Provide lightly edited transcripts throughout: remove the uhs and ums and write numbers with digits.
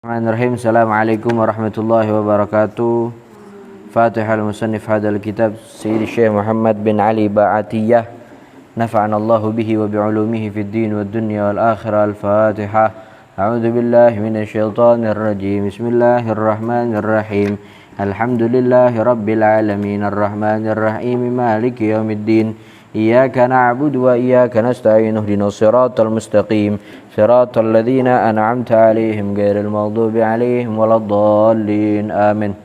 Bismillahirrahmanirrahim. Assalamualaikum warahmatullahi wabarakatuh. Fatihal musannif hadal kitab Sayyidi Syekh Muhammad bin Ali Ba'atiyah, nafa'ana Allahu bihi wa bi'ulumihi fid din wad dunya wal akhirah. Al-Fatihah. A'udzu billahi minasyaitonir rajim. Bismillahirrahmanirrahim. Alhamdulillahi rabbil alamin arrahmanir rahim maliki yaumiddin. Iyyaka na'budu wa iyyaka nasta'in ihdinas siratal mustaqim siratal ladzina an'amta 'alaihim ghairil maghdubi 'alaihim waladdallin. Amin.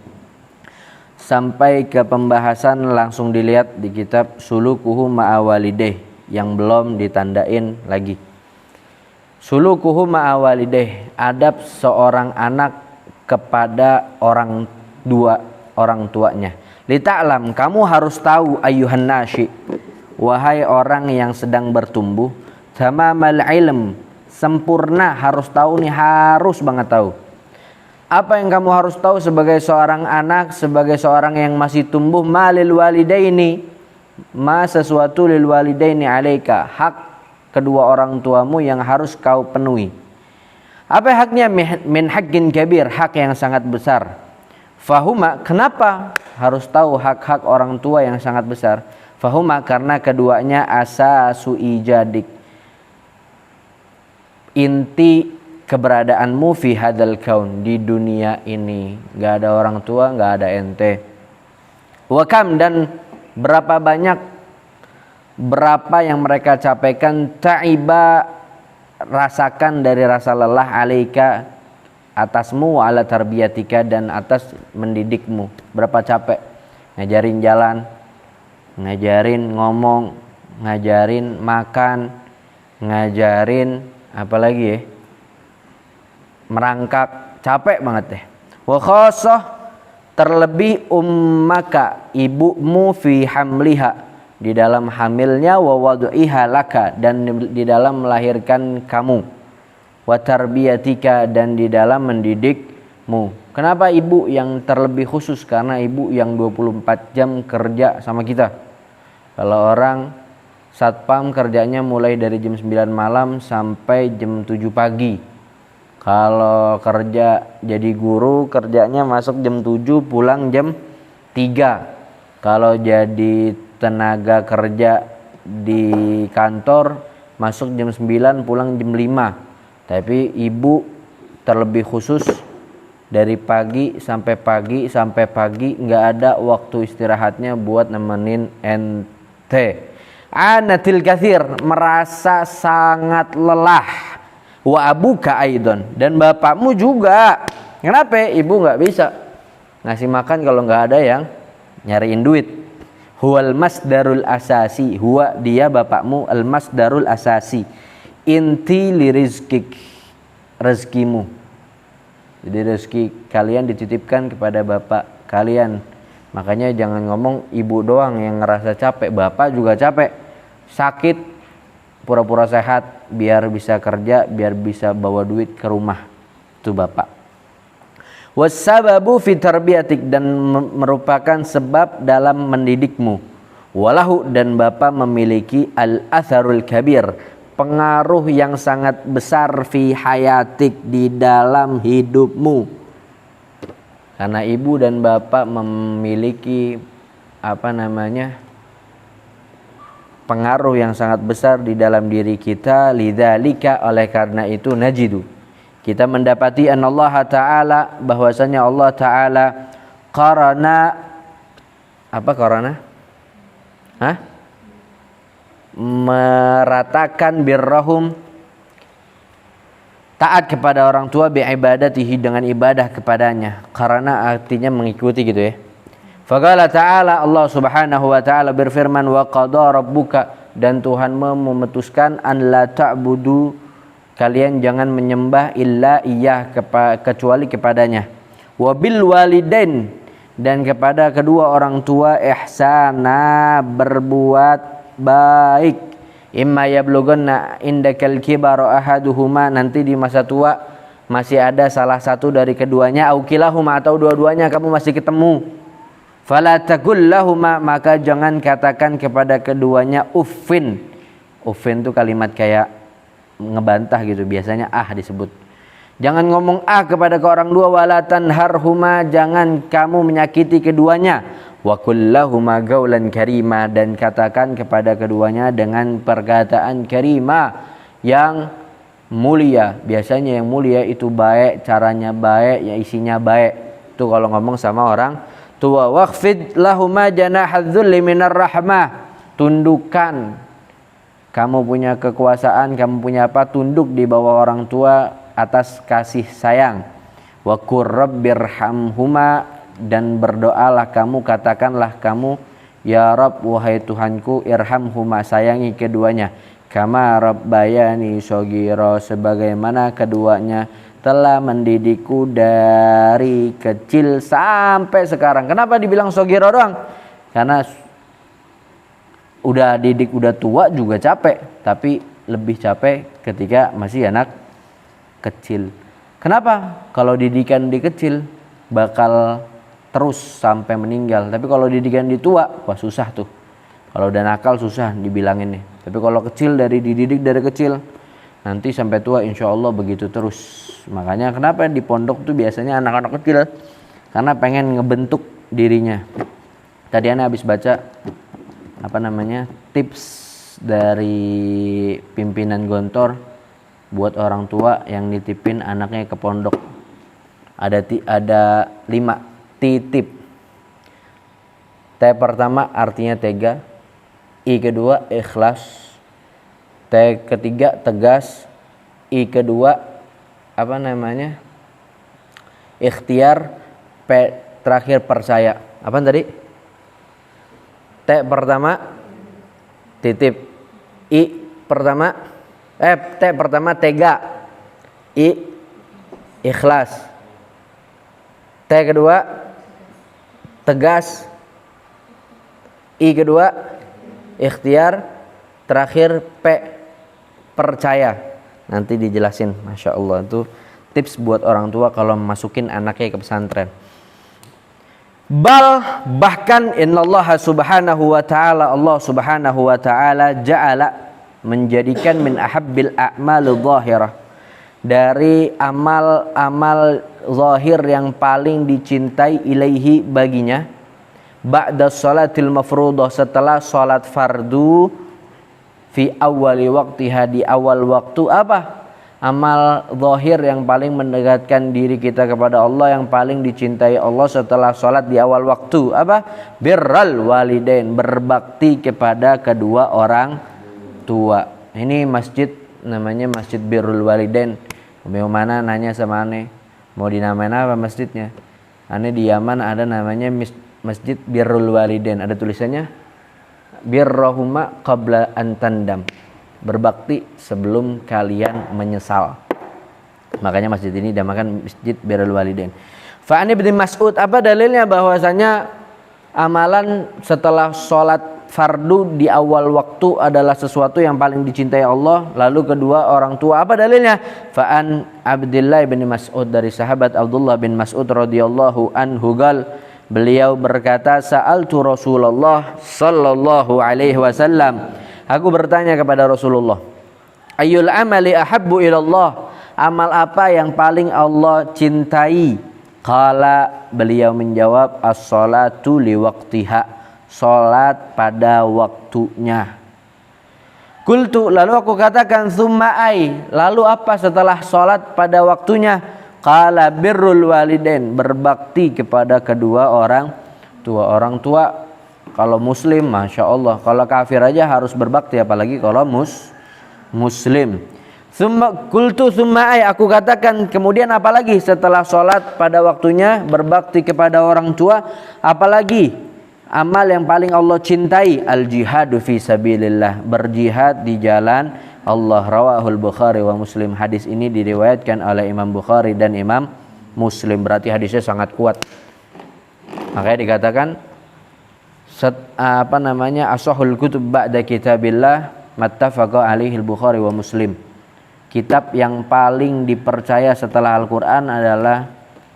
Sampai ke pembahasan langsung dilihat di kitab Sulukuhu Ma'awalideh yang belum ditandain lagi. Sulukuhu Ma'awalideh, adab seorang anak kepada orang tuanya. Lita'lam, kamu harus tahu ayyuhan nasyi, wahai orang yang sedang bertumbuh, tamamal ilm, sempurna, harus tahu nih, harus banget tahu. Apa yang kamu harus tahu sebagai seorang anak, sebagai seorang yang masih tumbuh? Malil walidaini, sesuatu lil walidaini alaika, hak kedua orang tuamu yang harus kau penuhi. Apa haknya? Min haqqin kabir, hak yang sangat besar. Fahuma, kenapa harus tahu hak-hak orang tua yang sangat besar? Fahuma, karena keduanya asasu ijadik, inti keberadaanmu fi hadal kaun, di dunia ini. Gak ada orang tua, gak ada ente. Wakam, dan berapa banyak, berapa yang mereka capaikan, ta'iba, rasakan dari rasa lelah, alaika, atasmu, ala tarbiyatika, dan atas mendidikmu. Berapa capek ngajarin jalan, ngajarin ngomong, ngajarin makan, ngajarin apalagi ya, merangkak, capek banget deh. Wa khassah, terlebih ummaka, ibumu, fi hamliha, di dalam hamilnya, wa wadu'iha laka, dan di dalam melahirkan kamu, wa tarbiyatika, dan di dalam mendidikmu. Kenapa ibu yang terlebih khusus? Karena ibu yang 24 jam kerja sama kita. Kalau orang satpam kerjanya mulai dari jam 9 malam sampai jam 7 pagi. Kalau kerja jadi guru, kerjanya masuk jam 7, pulang jam 3. Kalau jadi tenaga kerja di kantor, masuk jam 9, pulang jam 5. Tapi ibu terlebih khusus, dari pagi sampai pagi, nggak ada waktu istirahatnya buat nemenin ente. Anatil kathir, merasa sangat lelah. Wa abuka aidon, dan bapakmu juga. Kenapa? Ibu nggak bisa ngasih makan kalau nggak ada yang nyariin duit. Huwal masdarul asasi, huwa, dia bapakmu, al masdarul asasi, inti lirizkik, rezekimu. Jadi rezeki kalian dititipkan kepada bapak kalian. Makanya jangan ngomong ibu doang yang ngerasa capek, bapak juga capek. Sakit, pura-pura sehat biar bisa kerja, biar bisa bawa duit ke rumah. Itu bapak. Wassababu fi tarbiyatik, dan merupakan sebab dalam mendidikmu. Walahu, dan bapak memiliki al-atharul kabir, pengaruh yang sangat besar, fi hayatik, di dalam hidupmu. Karena ibu dan bapak memiliki pengaruh yang sangat besar di dalam diri kita. Lidzalika, oleh karena itu, najidu, kita mendapati anallaha ta'ala, bahwasanya Allah ta'ala qarana meratakan birrahum, taat kepada orang tua, bi'ibadatihi, dengan ibadah kepadanya. Karena artinya mengikuti gitu ya. Faqala ta'ala, Allah subhanahu wa ta'ala berfirman, wa qada rabbuka, dan Tuhanmu memutuskan, an la ta'budu, kalian jangan menyembah, illa iyah, kecuali kepadanya. Wa bil walidain, dan kepada kedua orang tua, ihsana, berbuat baik. Imma yablughanna indakal kibara ahaduhuma, nanti di masa tua masih ada salah satu dari keduanya, au kilahuma, atau dua-duanya kamu masih ketemu. Fala taqul lahuma, maka jangan katakan kepada keduanya uffin. Uffin itu kalimat kayak ngebantah gitu, biasanya disebut. Jangan ngomong kepada ke orang dua, wala tanharhuma, jangan kamu menyakiti keduanya. Wa qul lahuma qaulan karima, dan katakan kepada keduanya dengan perkataan karima yang mulia. Biasanya yang mulia itu baik, caranya baik, ya isinya baik. Itu kalau ngomong sama orang tua. Waqfid lahuma janahadzulli minar rahmah. Tundukkan, kamu punya kekuasaan, kamu punya apa, tunduk di bawah orang tua atas kasih sayang. Wa qur rabbirhamhuma, dan berdoalah kamu, katakanlah kamu, ya Rabb, wahai Tuhanku, irhamhuma, sayangi keduanya, kama rabbayani shaghira, sebagaimana keduanya telah mendidikku dari kecil sampai sekarang. Kenapa dibilang shaghira doang? Karena udah didik, udah tua juga capek, tapi lebih capek ketika masih anak kecil. Kenapa? Kalau didikan di kecil bakal terus sampai meninggal. Tapi kalau didikan di tua, wah susah tuh. Kalau udah nakal susah dibilangin nih. Tapi kalau kecil, dididik dari kecil, nanti sampai tua insya Allah begitu terus. Makanya kenapa di pondok tuh biasanya anak-anak kecil, karena pengen ngebentuk dirinya. Tadi Ana habis baca tips dari pimpinan Gontor buat orang tua yang nitipin anaknya ke pondok. Ada 5 titip. T pertama artinya tega, I kedua ikhlas, T ketiga tegas, I kedua ikhtiar, P terakhir percaya. Apa tadi? T pertama titip, T pertama tega, I ikhlas, T kedua tegas, I kedua ikhtiar, terakhir P percaya. Nanti dijelasin, Masya Allah, itu tips buat orang tua kalau masukin anaknya ke pesantren. Bahkan innallaha subhanahu wa ta'ala, Allah subhanahu wa ta'ala ja'ala, menjadikan min ahabbil a'mal zahirah, dari amal-amal zahir yang paling dicintai ilaihi baginya, ba'da salatil mafruḍah, setelah salat fardu, fi awwali waqtiha, di awal waktu. Apa amal zahir yang paling mendekatkan diri kita kepada Allah, yang paling dicintai Allah setelah salat di awal waktu? Apa? Birral walidain, berbakti kepada kedua orang tua. Ini masjid namanya Masjid Birrul Walidain. Mau mana nanya sama Ane, mau dinamain apa masjidnya? Ane di Yaman ada namanya Masjid Birrul Walidain. Ada tulisannya birrohuma qabla antandam, berbakti sebelum kalian menyesal. Makanya masjid ini dinamakan Masjid Birrul Walidain. Fa an Ibnu Mas'ud, apa dalilnya bahwasanya amalan setelah sholat fardu di awal waktu adalah sesuatu yang paling dicintai Allah, lalu kedua orang tua? Apa dalilnya? Fa'an Abdullah bin Mas'ud, dari sahabat Abdullah bin Mas'ud radhiyallahu anhu, beliau berkata, sa'altu Rasulullah sallallahu alaihi wasallam, aku bertanya kepada Rasulullah, ayyul amali ahabbu ilallah, amal apa yang paling Allah cintai? Qala, beliau menjawab, as-salatu liwaqtiha, salat pada waktunya. Qultu, lalu aku katakan, tsumma ai, lalu apa setelah salat pada waktunya? Qala birrul walidain, berbakti kepada kedua orang tua. Orang tua kalau muslim Masya Allah, kalau kafir aja harus berbakti, apalagi kalau muslim. Qultu tsumma ai, aku katakan kemudian apalagi setelah salat pada waktunya, berbakti kepada orang tua, apalagi? Amal yang paling Allah cintai, al jihadu fi sabilillah, berjihad di jalan Allah. Rawahul Bukhari wa Muslim, hadis ini diriwayatkan oleh Imam Bukhari dan Imam Muslim, berarti hadisnya sangat kuat. Makanya dikatakan ashahul kutub ba'da kitabillah mattafaqa alaihi al-Bukhari wa Muslim. Kitab yang paling dipercaya setelah Al-Qur'an adalah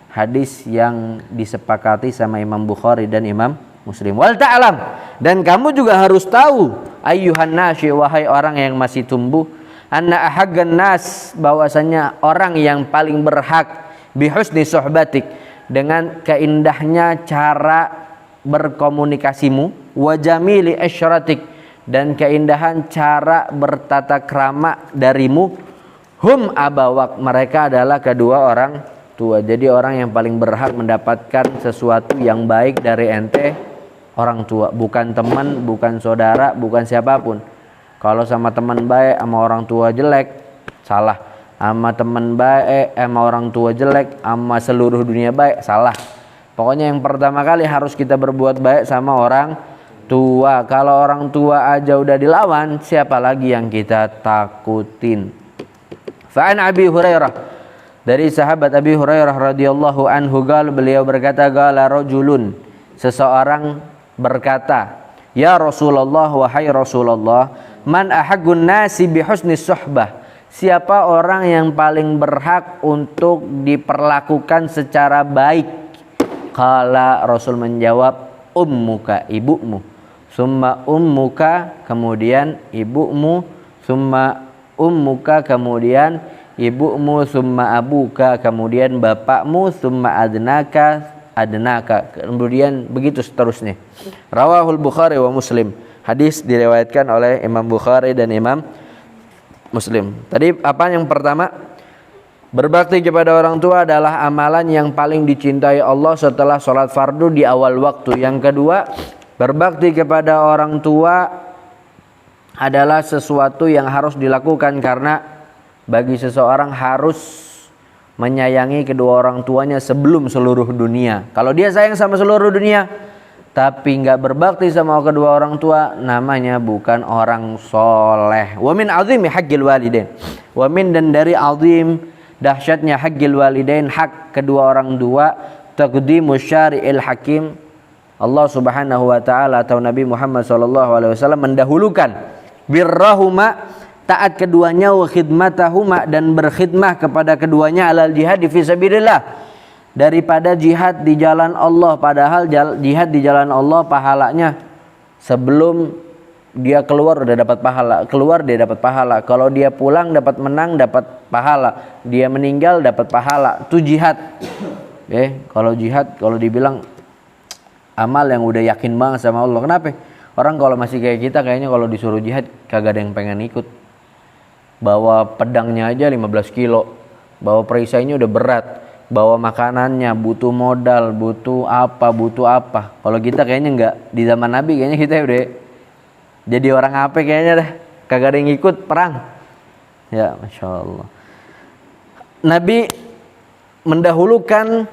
hadis yang disepakati sama Imam Bukhari dan Imam Muslim. Wal ta'lam, dan kamu juga harus tahu, ayyuhan nasy, wahai orang yang masih tumbuh, anna ahaggan nas, bahwasanya orang yang paling berhak bihusni sohbatik, dengan keindahnya cara berkomunikasimu, wa jamili asyratik, dan keindahan cara bertata krama darimu, hum abawak, mereka adalah kedua orang tua. Jadi orang yang paling berhak mendapatkan sesuatu yang baik dari ente orang tua, bukan teman, bukan saudara, bukan siapapun. Kalau sama teman baik sama orang tua jelek, salah. Sama teman baik sama orang tua jelek, sama seluruh dunia baik, salah. Pokoknya yang pertama kali harus kita berbuat baik sama orang tua. Kalau orang tua aja udah dilawan, siapa lagi yang kita takutin? Fa'an Abi Hurairah, dari sahabat Abi Hurairah radhiyallahu anhu, beliau berkata, qala rajulun, seseorang berkata, ya Rasulullah, wahai Rasulullah, man ahaggun nasi bihusni suhbah, siapa orang yang paling berhak untuk diperlakukan secara baik? Qala, Rasul menjawab, ummuka, ibumu, summa ummuka, kemudian ibumu, summa ummuka, kemudian ibumu, summa abuka, kemudian bapakmu, summa adnaka, kemudian begitu seterusnya. Rawahul Bukhari wa Muslim. Hadis diriwayatkan oleh Imam Bukhari dan Imam Muslim. Tadi apa yang pertama? Berbakti kepada orang tua adalah amalan yang paling dicintai Allah setelah sholat fardu di awal waktu. Yang kedua, berbakti kepada orang tua adalah sesuatu yang harus dilakukan, karena bagi seseorang harus menyayangi kedua orang tuanya sebelum seluruh dunia. Kalau dia sayang sama seluruh dunia tapi nggak berbakti sama kedua orang tua, namanya bukan orang soleh. Wa min azimi haqqil walidain, wa min, dan dari azim dahsyatnya haqqil walidain, hak kedua orang tua, taqdimu syari'il hakim, Allah Subhanahu wa taala atau Nabi Muhammad sallallahu alaihi wasallam mendahulukan birrahuma, taat keduanya, wa khidmatahuma, dan berkhidmah kepada keduanya, alal jihad fi sabilillah, daripada jihad di jalan Allah. Padahal jihad di jalan Allah pahalanya sebelum dia keluar udah dapat pahala, keluar dia dapat pahala, kalau dia pulang dapat menang, dapat pahala, dia meninggal dapat pahala. Itu jihad. Kalau jihad, kalau dibilang amal yang udah yakin banget sama Allah. Kenapa? Orang kalau masih kayak kita kayaknya kalau disuruh jihad kagak ada yang pengen ikut. Bawa pedangnya aja 15 kilo, bawa perisainya udah berat, bawa makanannya, butuh modal, butuh apa. Kalau kita kayaknya enggak. Di zaman Nabi kayaknya kita udah jadi orang apa kayaknya dah. Kagak ada yang ikut perang. Ya, Masya Allah. Nabi mendahulukan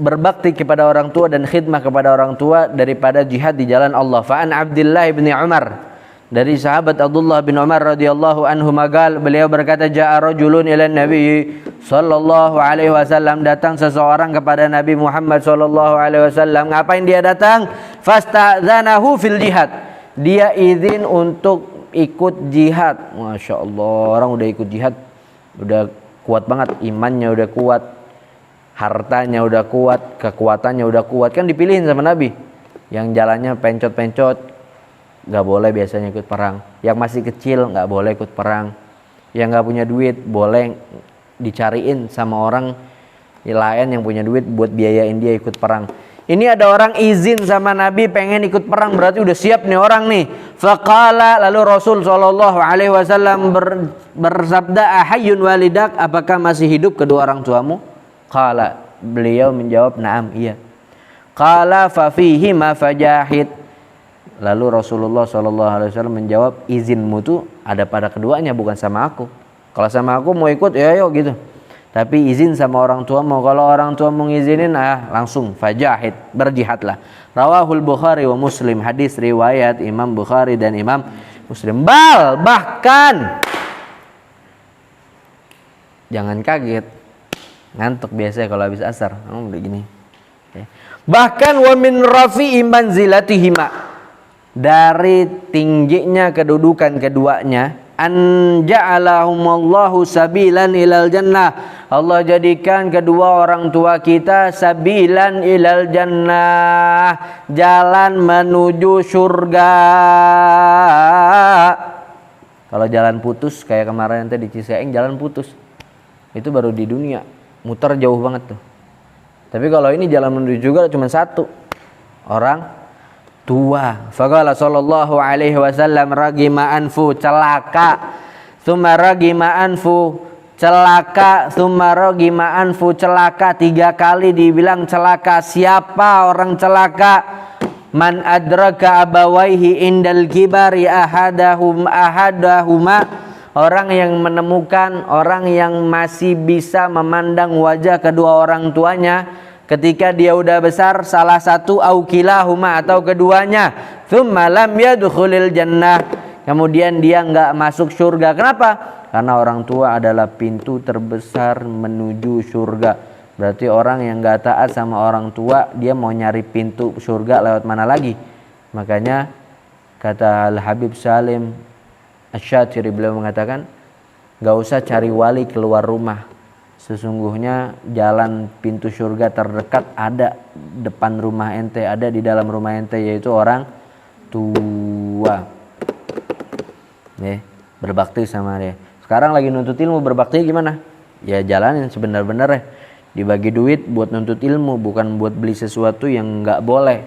berbakti kepada orang tua dan khidmah kepada orang tua daripada jihad di jalan Allah. Fa'an Abdullah bin Umar, dari sahabat Abdullah bin Umar radhiyallahu anhu, magal, beliau berkata, ja'a rajulun ila Nabi sallallahu alaihi wasallam, datang seseorang kepada Nabi Muhammad sallallahu alaihi wasallam. Ngapain dia datang? Fasta'dzanahu fil jihad, dia izin untuk ikut jihad. Masya Allah, orang udah ikut jihad udah kuat banget, imannya udah kuat, hartanya udah kuat, kekuatannya udah kuat, kan dipilihin sama Nabi. Yang jalannya pencot-pencot nggak boleh biasanya ikut perang, yang masih kecil nggak boleh ikut perang, yang nggak punya duit boleh dicariin sama orang lain yang punya duit buat biayain dia ikut perang. Ini ada orang izin sama Nabi pengen ikut perang, berarti udah siap nih orang nih. Faqala, lalu Rasul sallallahu alaihi wasallam bersabda, ahayyun walidak, apakah masih hidup kedua orang tuamu? Qala, beliau menjawab, na'am, iya. Qala fa fihi ma fajahid, lalu Rasulullah SAW menjawab, izinmu tuh ada pada keduanya, bukan sama aku. Kalau sama aku mau ikut ya ayo gitu, tapi izin sama orang tua mau. Kalau orang tua mau ngizinin, langsung fajahid, berjihadlah. Rawahul Bukhari wa Muslim, hadis riwayat Imam Bukhari dan Imam Muslim. Bahkan jangan kaget, ngantuk biasanya kalau habis asar, udah gini. Bahkan wa min rafi'i manzilatihima, dari tingginya kedudukan keduanya, an ja'alahumallahu sabilan ilal jannah, Allah jadikan kedua orang tua kita sabilan ilal jannah, jalan menuju surga. Kalau jalan putus kayak kemarin ente di Ciseeng jalan putus, itu baru di dunia, muter jauh banget tuh. Tapi kalau ini jalan menuju juga cuma satu, orang tua. Faqala sallallahu alaihi wasallam ragima anfu, celaka. Tsumma ragima anfu, celaka. Tsumma ragima anfu, celaka. 3 kali dibilang celaka. Siapa orang celaka? Man adraka abawaihi indal kibari ahadahuma, orang yang menemukan, orang yang masih bisa memandang wajah kedua orang tuanya ketika dia udah besar, salah satu au kilahuma atau keduanya, tsumma lam yadkhulil jannah, kemudian dia enggak masuk surga. Kenapa? Karena orang tua adalah pintu terbesar menuju surga. Berarti orang yang gak taat sama orang tua, dia mau nyari pintu surga lewat mana lagi? Makanya kata Al-Habib Salim Asy-Syatiri, beliau mengatakan, gak usah cari wali keluar rumah. Sesungguhnya jalan pintu surga terdekat ada depan rumah ente, ada di dalam rumah ente, yaitu orang tua. Berbakti sama dia. Sekarang lagi nuntut ilmu, berbakti gimana? Ya jalanin sebenar-benarnya. Dibagi duit buat nuntut ilmu, bukan buat beli sesuatu yang nggak boleh.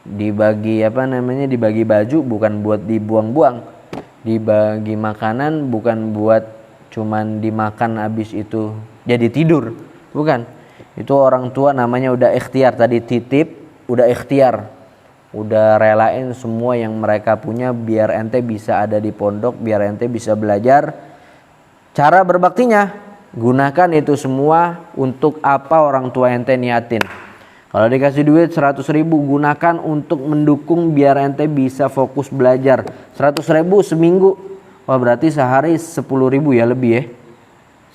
Dibagi dibagi baju bukan buat dibuang-buang. Dibagi makanan bukan buat cuman dimakan habis itu jadi tidur, bukan. Itu orang tua namanya udah ikhtiar, tadi titip udah ikhtiar, udah relain semua yang mereka punya biar ente bisa ada di pondok, biar ente bisa belajar. Cara berbaktinya, gunakan itu semua untuk apa orang tua ente niatin. Kalau dikasih duit 100.000, gunakan untuk mendukung biar ente bisa fokus belajar. 100.000 seminggu, wah berarti sehari 10.000 ya, lebih ya.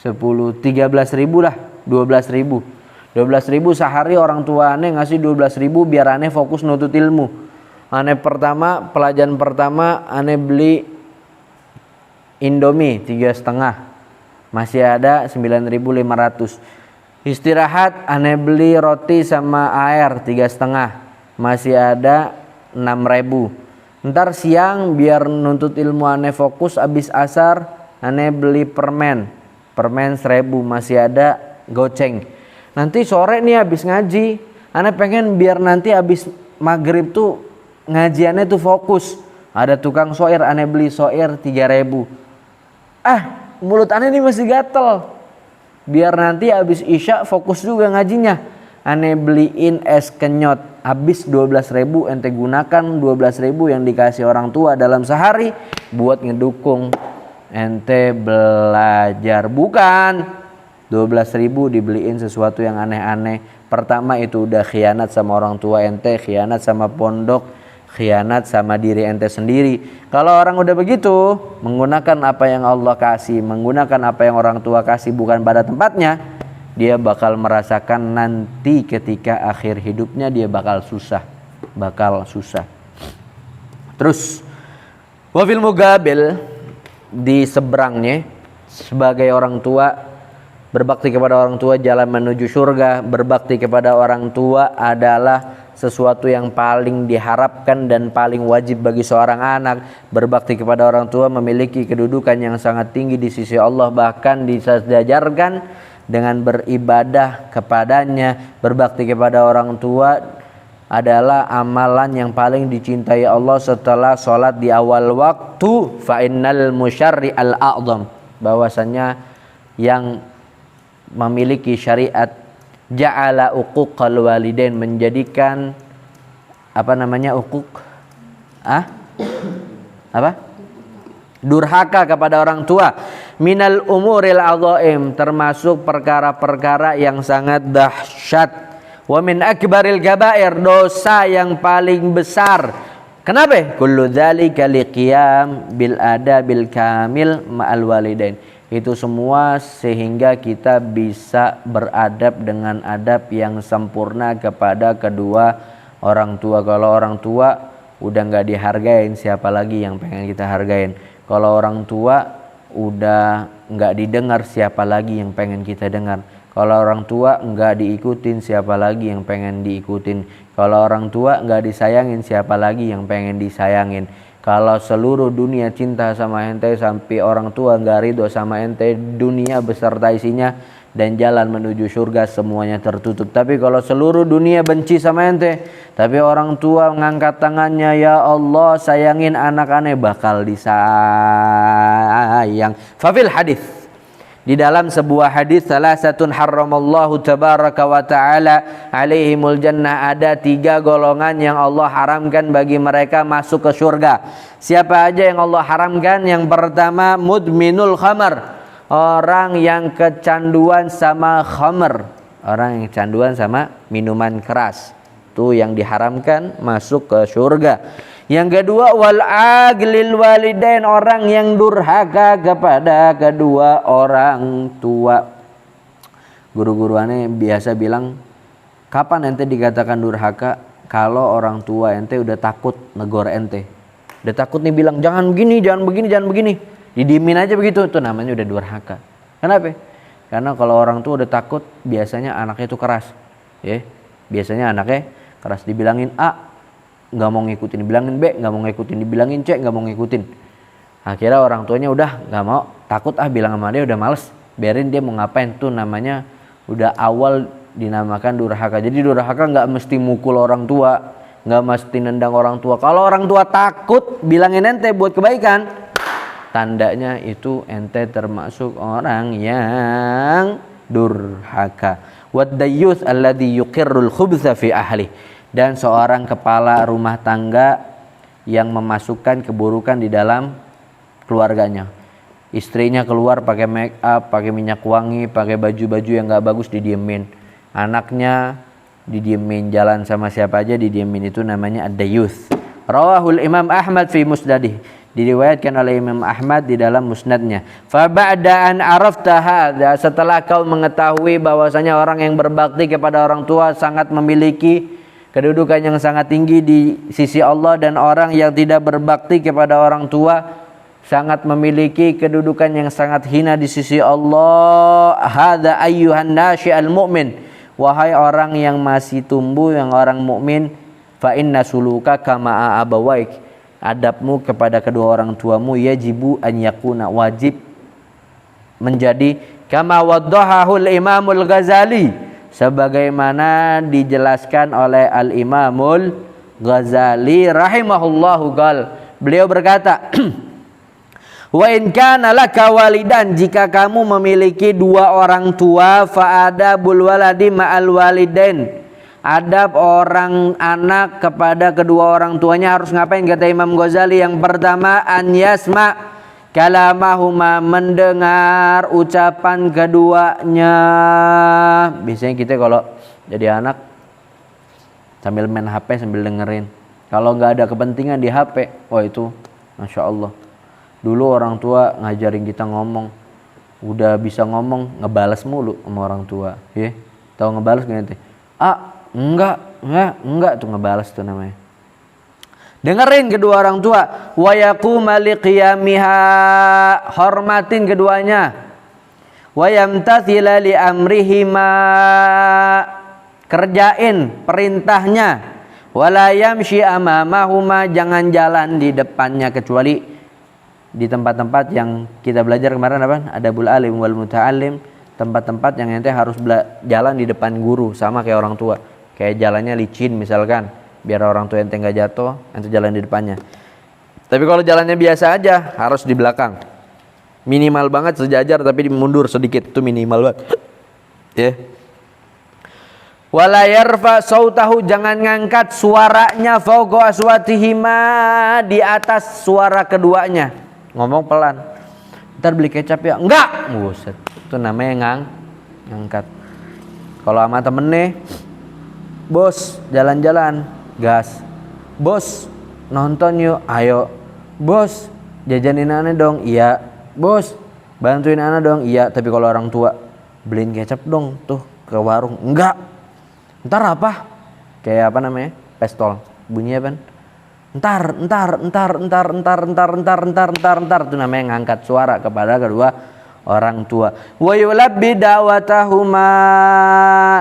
13.000 lah, 12.000. 12.000 sehari orang tua aneh ngasih 12.000 biar aneh fokus nuntut ilmu. Aneh pelajaran pertama aneh beli Indomie 3,5. Masih ada 9.500. Istirahat aneh beli roti sama air 3,5. Masih ada 6.000. Ntar siang biar nuntut ilmu aneh fokus, abis asar aneh beli permen 1.000, masih ada goceng. Nanti sore nih abis ngaji, aneh pengen biar nanti abis maghrib tuh ngajiannya tuh fokus. Ada tukang soir, aneh beli soir 3.000. Mulut aneh ini masih gatel. Biar nanti habis isya fokus juga ngajinya. Aneh beliin es kenyot. Habis 12.000, ente gunakan 12.000 yang dikasih orang tua dalam sehari buat ngedukung ente belajar. Bukan 12.000 dibeliin sesuatu yang aneh-aneh. Pertama itu udah khianat sama orang tua ente, khianat sama pondok, khianat sama diri ente sendiri. Kalau orang udah begitu, menggunakan apa yang Allah kasih, menggunakan apa yang orang tua kasih bukan pada tempatnya, dia bakal merasakan nanti ketika akhir hidupnya dia bakal susah. Terus wafil mugabil, di seberangnya, sebagai orang tua, berbakti kepada orang tua jalan menuju surga. Berbakti kepada orang tua adalah sesuatu yang paling diharapkan dan paling wajib bagi seorang anak. Berbakti kepada orang tua memiliki kedudukan yang sangat tinggi di sisi Allah, bahkan disejajarkan dengan beribadah kepadanya. Berbakti kepada orang tua adalah amalan yang paling dicintai Allah setelah sholat di awal waktu. Fa innal musyarri al-a'zam, bahwasanya yang memiliki syariat ja'ala uquqal walidain, menjadikan durhaka kepada orang tua, minal umuril adhaim, termasuk perkara-perkara yang sangat dahsyat, wa min akbaril kabair, dosa yang paling besar. Kenapa? Kullu dzalika liqiyam bil adabil kamil ma'al walidain. Itu semua sehingga kita bisa beradab dengan adab yang sempurna kepada kedua orang tua. Kalau orang tua udah gak dihargain, siapa lagi yang pengen kita hargain? Kalau orang tua udah gak didengar, siapa lagi yang pengen kita dengar? Kalau orang tua gak diikutin, siapa lagi yang pengen diikutin? Kalau orang tua gak disayangin, siapa lagi yang pengen disayangin? Kalau seluruh dunia cinta sama ente sampai orang tua nggak ridho sama ente, dunia beserta isinya dan jalan menuju surga semuanya tertutup. Tapi kalau seluruh dunia benci sama ente, tapi orang tua mengangkat tangannya, ya Allah sayangin anak aneh, bakal disayang. Fafil hadis, di dalam sebuah hadis, salasatun harramallahu tabaraka wa ta'ala alaihimul jannah, ada 3 golongan yang Allah haramkan bagi mereka masuk ke surga. Siapa aja yang Allah haramkan? Yang pertama, mudminul khamar, orang yang kecanduan sama khamar, orang yang kecanduan sama minuman keras, itu yang diharamkan masuk ke surga. Yang kedua, wal aglil walidain, orang yang durhaka kepada kedua orang tua. Guru-guru aneh biasa bilang, kapan ente dikatakan durhaka? Kalau orang tua ente udah takut negor ente, udah takut nih bilang jangan begini, jangan begini, jangan begini, didiemin aja begitu, itu namanya udah durhaka. Kenapa? Karena kalau orang tua udah takut, biasanya anaknya itu keras, ya. Biasanya anaknya keras, dibilangin A nggak mau ngikutin, dibilangin B nggak mau ngikutin, dibilangin C nggak mau ngikutin. Akhirnya orang tuanya udah nggak mau, takut bilang sama dia, udah males, biarin dia mau ngapain. Tuh namanya udah awal dinamakan durhaka. Jadi durhaka nggak mesti mukul orang tua, nggak mesti nendang orang tua. Kalau orang tua takut bilangin ente buat kebaikan, tandanya itu ente termasuk orang yang durhaka. Wad-dayyuth alladhi yuqirrul khubtha fi ahli, dan seorang kepala rumah tangga yang memasukkan keburukan di dalam keluarganya. Istrinya keluar pakai make up, pakai minyak wangi, pakai baju-baju yang gak bagus, didiemin. Anaknya didiemin, jalan sama siapa aja didiemin, itu namanya ad-dayyuth. Rawahul Imam Ahmad fi musnadih, diriwayatkan oleh Imam Ahmad di dalam musnadnya. Fa ba'da an arafta hadza, setelah kau mengetahui bahwasanya orang yang berbakti kepada orang tua sangat memiliki kedudukan yang sangat tinggi di sisi Allah, dan orang yang tidak berbakti kepada orang tua sangat memiliki kedudukan yang sangat hina di sisi Allah. Hadza ayyuhan nasyi'al mu'min, wahai orang yang masih tumbuh, yang orang mukmin, fa inna suluka kama abawaik, adabmu kepada kedua orang tuamu, yajibu an yakuna, wajib menjadi, kama waddahahul Imamul Ghazali, sebagaimana dijelaskan oleh Al-Imamul Ghazali rahimahullahu qal, beliau berkata, wa in kana laka walidan, jika kamu memiliki 2 orang tua, fa adabul waladi ma'al walidain, adab orang anak kepada kedua orang tuanya harus ngapain, kata Imam Ghazali? Yang pertama, an yasma kalamahuma, mendengar ucapan keduanya. Biasanya kita kalau jadi anak sambil main HP sambil dengerin, kalau nggak ada kepentingan di HP, wah itu Masya Allah. Dulu orang tua ngajarin kita ngomong, udah bisa ngomong ngebales mulu sama orang tua, ya. Tahu ngebales gak nanti? Enggak tuh ngebales tuh namanya. Dengerin kedua orang tua. Wa yaquma liqiyamiha, hormatin keduanya. Wa yamtathila li amrihima, kerjain perintahnya. Wa la yamshi amamahuma, jangan jalan di depannya, kecuali di tempat-tempat yang kita belajar kemarin apa? Adabul alim wal muta'allim, tempat-tempat yang ente harus jalan di depan guru, sama kayak orang tua. Kayak jalannya licin misalkan, biar orang tua ente nggak jatuh, ente jalan di depannya. Tapi kalau jalannya biasa aja, harus di belakang. Minimal banget sejajar, tapi mundur sedikit, itu minimal banget. Ya. Wala yarfa sautahu, jangan ngangkat suaranya, fauqa aswatihima, di atas suara keduanya. Ngomong pelan. Ntar beli kecap ya? Enggak. Buset. Itu namanya ngangkat. Kalau sama temen nih, bos jalan-jalan, gas. Bos nonton yuk, ayo. Bos jajanin aneh dong, iya. Bos bantuin aneh dong, iya. Tapi kalau orang tua, beliin kecap dong tuh ke warung, enggak. Ntar apa? Kayak apa namanya? Pistol. Bunyinya apa? Ntar. Itu namanya ngangkat suara kepada kedua orang tua. Wa yulabbi da'watahuma,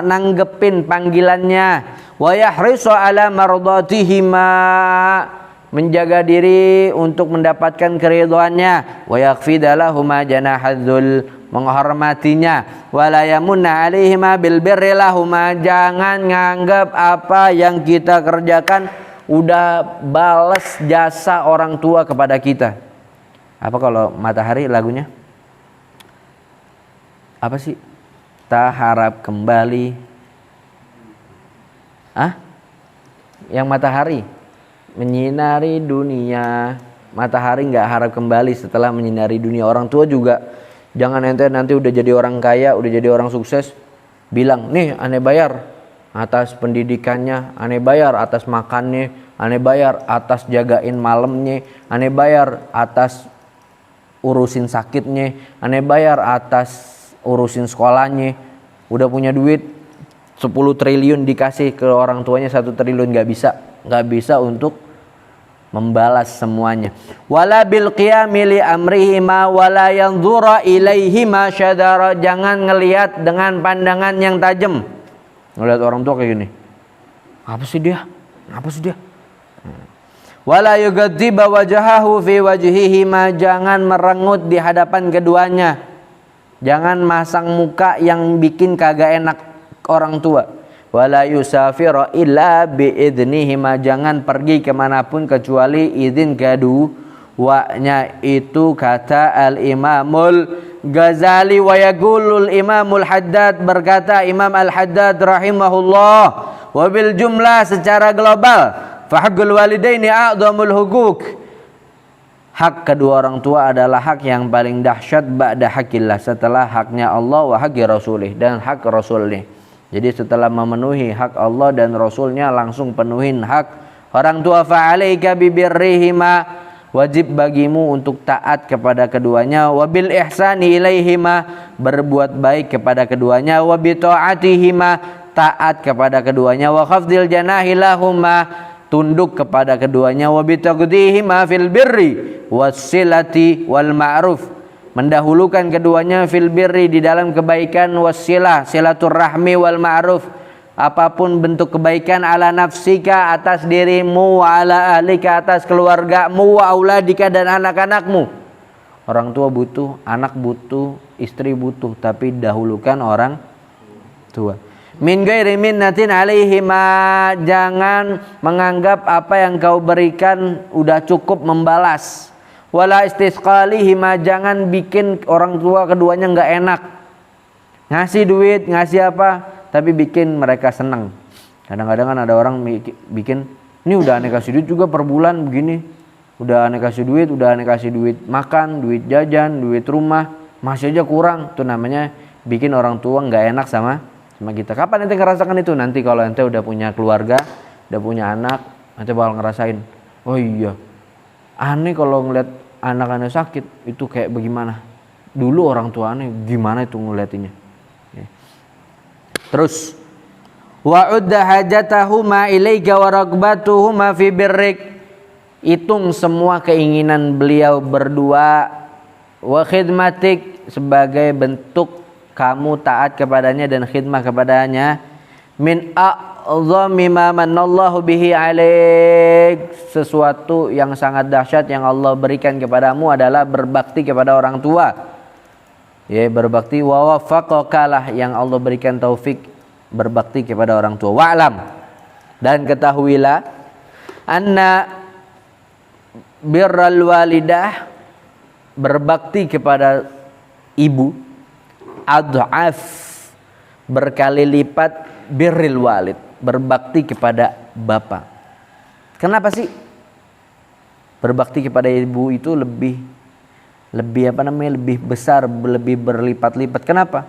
nanggepin panggilannya. Wa yahrisu ala mardatihima, menjaga diri untuk mendapatkan keridhaannya, wa yakhfidalahuma janahadzul, menghormatinya, wala yamunna alaihima bil birri lahuma, jangan nganggap apa yang kita kerjakan udah balas jasa orang tua kepada kita. Apa kalau Matahari lagunya? Apa sih? Tak harap kembali. Yang matahari menyinari dunia. Matahari nggak harap kembali setelah menyinari dunia. Orang tua juga jangan ente nanti udah jadi orang kaya, udah jadi orang sukses, bilang, nih aneh bayar atas pendidikannya, aneh bayar atas makannya, aneh bayar atas jagain malamnya, aneh bayar atas urusin sakitnya, aneh bayar atas urusin sekolahnya. Udah punya duit 10 triliun dikasih ke orang tuanya 1 triliun, nggak bisa untuk membalas semuanya. Wala bil qiyami li amrihima wala yanzura ilaihima syadara, jangan ngelihat dengan pandangan yang tajam. Ngelihat orang tua kayak gini, apa sih dia? Wala yugadziba wajahahu fi wajhihima, jangan merengut di hadapan keduanya. Jangan masang muka yang bikin kagak enak orang tua. Wala yusafira illa biidnihima, jangan pergi kemanapun kecuali izin keduanya. Itu kata Al-Imamul Ghazali. Wa yaqulul Imamul Haddad, berkata Imam Al-Haddad rahimahullah, wabil jumlah, secara global, fahaqqul walidaini a'dhamul hukuk, hak kedua orang tua adalah hak yang paling dahsyat ba'da hakillah, setelah haknya Allah, wa haqqi rasulih, dan hak rasulnya. Jadi setelah memenuhi hak Allah dan rasulnya, langsung penuhin hak orang tua. Fa'alaika bibirrihima, wajib bagimu untuk taat kepada keduanya. Wabil ihsani ilaihima, berbuat baik kepada keduanya. Wabita'atihima, taat kepada keduanya. Wa khafdil janahi lahuma, tunduk kepada keduanya. Wabitaqdihima fil birri wassilati wal ma'ruf, mendahulukan keduanya fil birri, di dalam kebaikan, wassilah, silaturrahmi, wal ma'ruf, apapun bentuk kebaikan, ala nafsika, atas dirimu, wa ala ahlika, atas keluargamu, wa auladika, dan anak-anakmu. Orang tua butuh, anak butuh, istri butuh, tapi dahulukan orang tua. Min ghairi minnatin alaihima, jangan menganggap apa yang kau berikan udah cukup membalas. Wala istisqalihima, jangan bikin orang tua keduanya nggak enak. Ngasih duit, ngasih apa, tapi bikin mereka senang. Kadang-kadang kan ada orang bikin, ini udah aneh kasih duit juga per bulan begini, udah aneh kasih duit makan, duit jajan, duit rumah, masih aja kurang. Itu namanya bikin orang tua nggak enak sama kita. Kapan ente ngerasakan itu? Nanti kalau ente udah punya keluarga, udah punya anak, ente bakal ngerasain. Oh iya, aneh kalau ngeliat anak-anak sakit itu kayak bagaimana. Dulu orang tua aneh gimana itu ngeliatinnya. Terus wa'udda hajatahuma ilaika wa ragbatuhuma fi birrik, hitung semua keinginan beliau berdua, wa khidmatik, sebagai bentuk kamu taat kepadanya dan khidmah kepadanya. Min a'zami ma manallahu bihi alaik, sesuatu yang sangat dahsyat yang Allah berikan kepadamu adalah berbakti kepada orang tua. Ya, berbakti, wa waffaqakalah, yang Allah berikan taufik berbakti kepada orang tua. Wa'lam, dan ketahuilah, anna birral walidah, berbakti kepada ibu, adhaf, berkali lipat, birril walid, berbakti kepada bapak. Kenapa sih berbakti kepada ibu itu lebih lebih besar, lebih berlipat-lipat? Kenapa?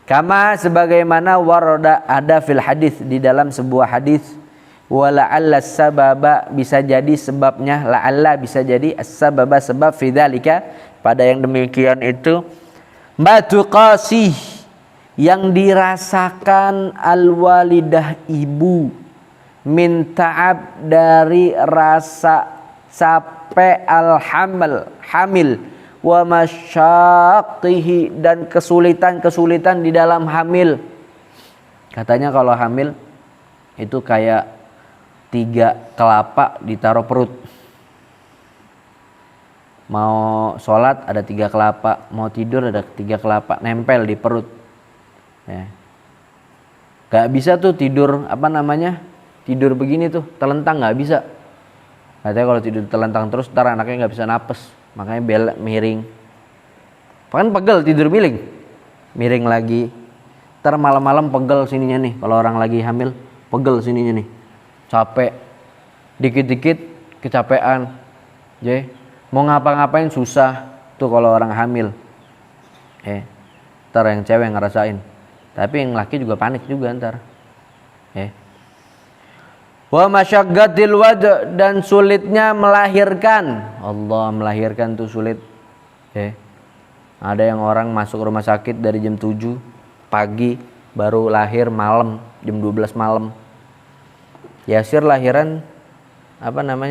Kama, sebagaimana warada, ada fil hadis, di dalam sebuah hadis, wala'alla sababa, bisa jadi sebabnya, la'alla bisa jadi, as-sababa sebab, fidzalika, pada yang demikian itu, batu qasih, yang dirasakan al-walidah ibu, min ta'ab, dari rasa capek, hamil, wa masyaqihi, dan kesulitan di dalam hamil. Katanya kalau hamil itu kayak 3 kelapa ditaruh perut. mau sholat ada 3 kelapa, mau tidur ada 3 kelapa nempel di perut. Ya. Gak bisa tuh tidur tidur begini tuh telentang, gak bisa. Katanya kalau tidur telentang terus ntar anaknya gak bisa napes, makanya belok miring. Kan pegel tidur miring lagi. Ntar malam-malam pegel sininya nih, kalau orang lagi hamil pegel sininya nih, capek, dikit-dikit kecapean, mau ngapa-ngapain susah tuh kalau orang hamil. Ntar yang cewek ngerasain, tapi yang laki juga panik juga ntar. Wa masyaggatil wad, dan sulitnya melahirkan. Allah, melahirkan tuh sulit. Ada yang orang masuk rumah sakit dari jam 7 pagi baru lahir malam, jam 12 malam. Yasir lahiran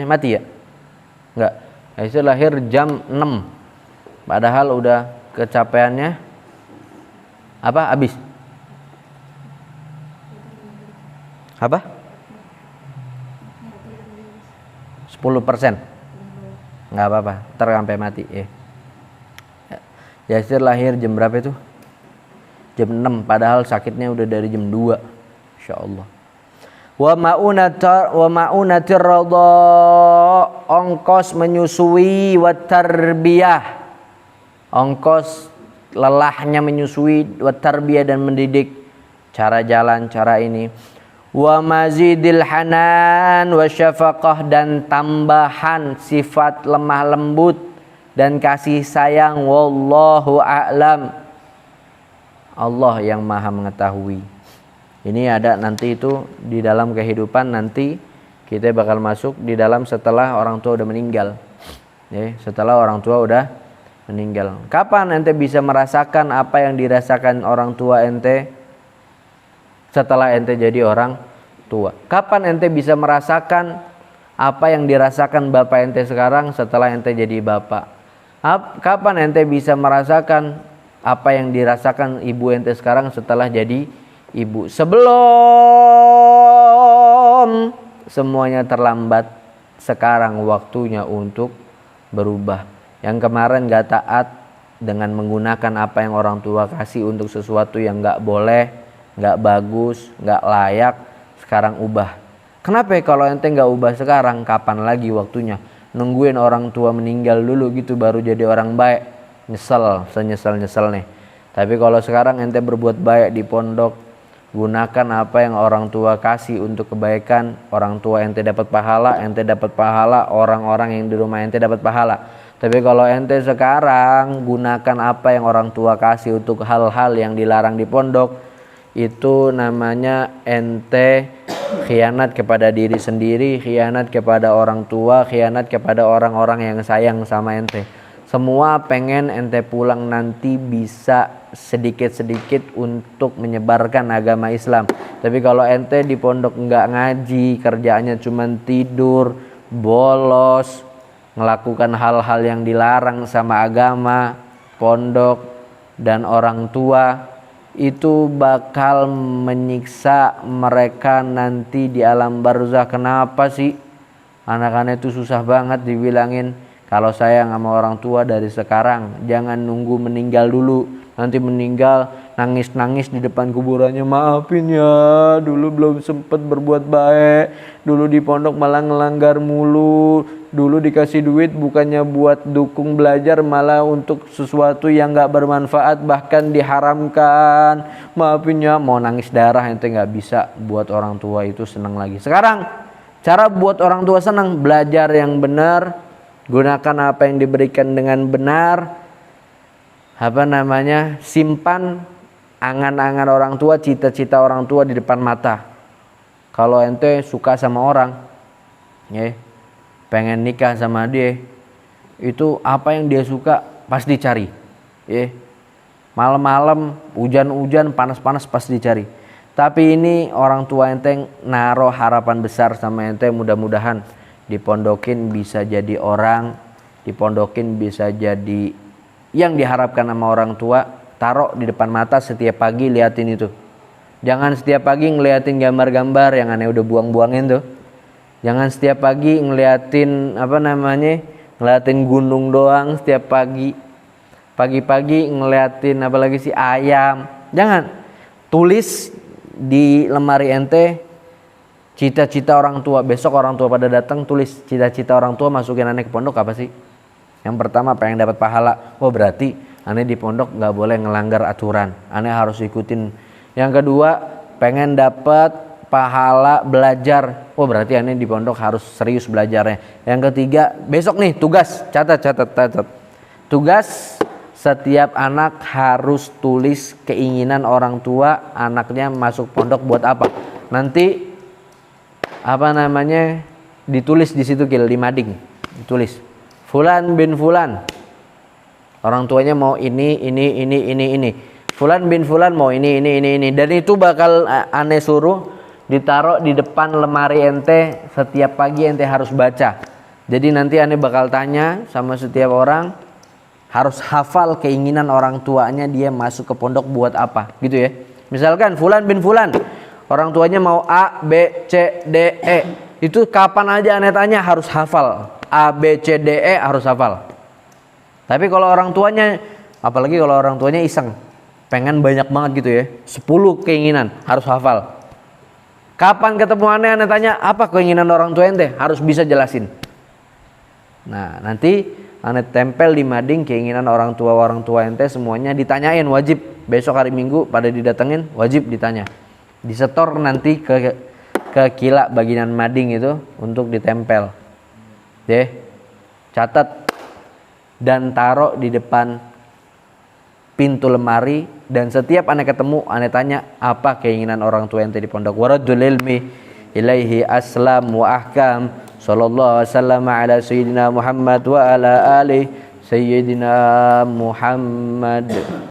mati ya? Enggak. Yasir lahir jam 6. Padahal udah kecapeannya habis. 10%. Enggak apa-apa, ntar sampai mati. Yasir lahir jam berapa itu? Jam 6, padahal sakitnya udah dari jam 2. Insyaallah. Wa ma'unatir radha, ongkos menyusui, wa tarbiyah, ongkos lelahnya menyusui, wa tarbiyah dan mendidik, cara jalan, cara ini. Wa mazidil hanan wa syafaqah, dan tambahan sifat lemah lembut dan kasih sayang. Wallahu a'lam. Allah yang maha mengetahui. Ini ada nanti itu di dalam kehidupan, nanti kita bakal masuk di dalam setelah orang tua udah meninggal. Setelah orang tua udah meninggal. Kapan ente bisa merasakan apa yang dirasakan orang tua ente setelah ente jadi orang tua? Kapan ente bisa merasakan apa yang dirasakan bapak ente sekarang setelah ente jadi bapak? Kapan ente bisa merasakan apa yang dirasakan ibu ente sekarang setelah jadi ibu? Sebelum semuanya terlambat, sekarang waktunya untuk berubah. Yang kemarin gak taat dengan menggunakan apa yang orang tua kasih untuk sesuatu yang gak boleh, gak bagus, gak layak, sekarang ubah. Kenapa kalau ente gak ubah sekarang, kapan lagi waktunya? Nungguin orang tua meninggal dulu gitu baru jadi orang baik. Nyesel, senyesel-nyesel nih. Tapi kalau sekarang ente berbuat baik di pondok, gunakan apa yang orang tua kasih untuk kebaikan. Orang tua ente dapat pahala, orang-orang yang di rumah ente dapat pahala. Tapi kalau ente sekarang gunakan apa yang orang tua kasih untuk hal-hal yang dilarang di pondok, itu namanya ente khianat kepada diri sendiri, khianat kepada orang tua, khianat kepada orang-orang yang sayang sama ente. Semua pengen ente pulang nanti bisa sedikit-sedikit untuk menyebarkan agama Islam. Tapi kalau ente di pondok enggak ngaji, kerjaannya cuma tidur, bolos, melakukan hal-hal yang dilarang sama agama, pondok, dan orang tua, itu bakal menyiksa mereka nanti di alam barzah. Kenapa sih? Anak-anak itu susah banget dibilangin, kalau sayang sama orang tua dari sekarang, jangan nunggu meninggal dulu. Nanti meninggal nangis-nangis di depan kuburannya, maafin ya, dulu belum sempet berbuat baik, dulu di pondok malah ngelanggar mulu, dulu dikasih duit bukannya buat dukung belajar, malah untuk sesuatu yang gak bermanfaat, bahkan diharamkan, maafin ya. Mau nangis darah ente gak bisa buat orang tua itu senang lagi. Sekarang cara buat orang tua senang, belajar yang benar, gunakan apa yang diberikan dengan benar. Simpan angan-angan orang tua, cita-cita orang tua di depan mata. Kalau ente suka sama orang, pengen nikah sama dia, itu apa yang dia suka pasti dicari. Malam-malam, hujan-hujan, panas-panas pasti dicari. Tapi ini orang tua ente naruh harapan besar sama ente, mudah-mudahan dipondokin bisa jadi orang, dipondokin bisa jadi yang diharapkan sama orang tua. Taruh di depan mata setiap pagi, liatin itu. Jangan setiap pagi ngeliatin gambar-gambar yang aneh udah buang-buangin tuh. Jangan setiap pagi ngeliatin ngeliatin gunung doang setiap pagi. Pagi-pagi ngeliatin apalagi sih ayam. Jangan. Tulis di lemari ente cita-cita orang tua. Besok orang tua pada datang, tulis cita-cita orang tua masukin aneh ke pondok apa sih? Yang pertama pengen dapat pahala. Oh berarti aneh di pondok nggak boleh ngelanggar aturan. Aneh harus ikutin. Yang kedua pengen dapat pahala belajar. Oh berarti aneh di pondok harus serius belajarnya. Yang ketiga besok nih tugas. Catat. Tugas setiap anak harus tulis keinginan orang tua anaknya masuk pondok buat apa. Nanti ditulis di situ di mading. Ditulis Fulan bin Fulan. Orang tuanya mau ini. Fulan bin Fulan mau ini. Dan itu bakal aneh suruh ditaruh di depan lemari ente. Setiap pagi ente harus baca. Jadi nanti aneh bakal tanya sama setiap orang, harus hafal keinginan orang tuanya dia masuk ke pondok buat apa, gitu ya. Misalkan Fulan bin Fulan, orang tuanya mau A, B, C, D, E. Itu kapan aja aneh tanya harus hafal. A, B, C, D, E harus hafal. Tapi kalau orang tuanya, apalagi kalau orang tuanya iseng, pengen banyak banget gitu ya, 10 keinginan harus hafal. Kapan ketemu aneh tanya apa keinginan orang tua ente, harus bisa jelasin. Nah nanti aneh tempel di mading keinginan orang tua ente semuanya ditanyain, wajib. Besok hari Minggu pada didatengin, wajib ditanya. Disetor nanti ke kila bagian mading itu untuk ditempel. Deh, catat dan taruh di depan pintu lemari, dan setiap aneh ketemu aneh tanya apa keinginan orang tua ente di pondok. Waradul ilmi ilaihi aslam wa ahkam. Sallallahu alaihi wasallam ala sayyidina Muhammad wa ala alihi sayyidina Muhammad.